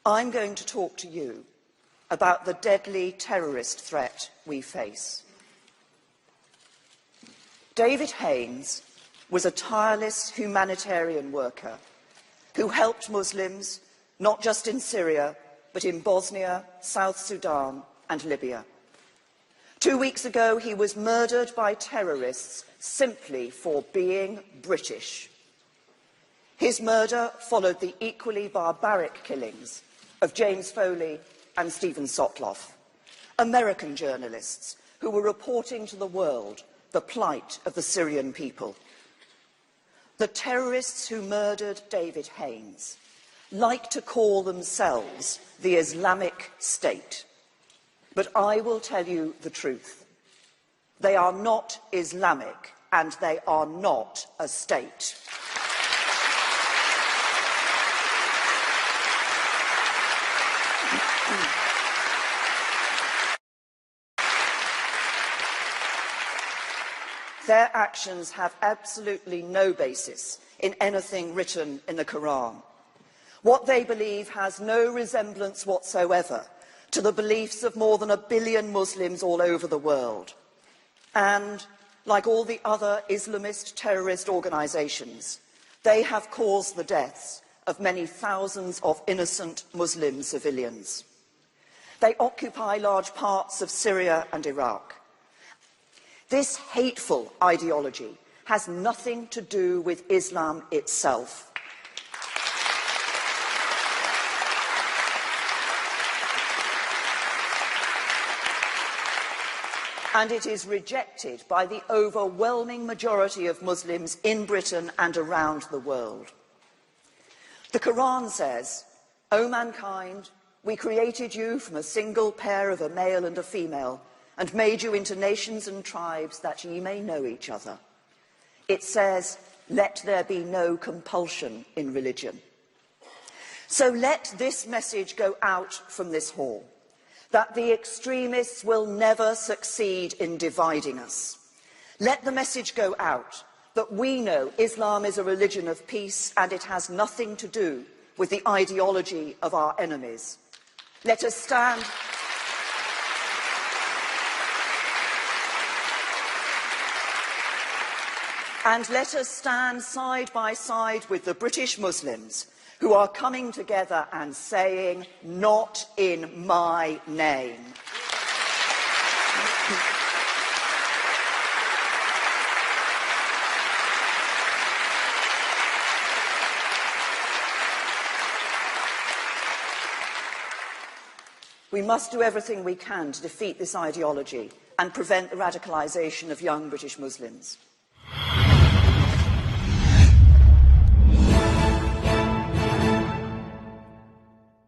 I'm going to talk to you about the deadly terrorist threat we face. David Haines was a tireless humanitarian worker who helped Muslims not just in Syria, but in Bosnia, South Sudan and Libya. 2 weeks ago, he was murdered by terrorists simply for being British. His murder followed the equally barbaric killings of James Foley and Stephen Sotloff, American journalists who were reporting to the world the plight of the Syrian people. The terrorists who murdered David Haines like to call themselves the Islamic State. But I will tell you the truth. They are not Islamic, and they are not a state. Their actions have absolutely no basis in anything written in the Quran. What they believe has no resemblance whatsoever to the beliefs of more than 1 billion Muslims all over the world. And, like all the other Islamist terrorist organisations, they have caused the deaths of many thousands of innocent Muslim civilians. They occupy large parts of Syria and Iraq. This hateful ideology has nothing to do with Islam itself. And it is rejected by the overwhelming majority of Muslims in Britain and around the world. The Quran says, "O mankind, we created you from a single pair of a male and a female, and made you into nations and tribes that ye may know each other." It says, "Let there be no compulsion in religion." So let this message go out from this hall, that the extremists will never succeed in dividing us. Let the message go out that we know Islam is a religion of peace and it has nothing to do with the ideology of our enemies. Let us stand... And let us stand side by side with the British Muslims who are coming together and saying, "Not in my name." We must do everything we can to defeat this ideology and prevent the radicalisation of young British Muslims.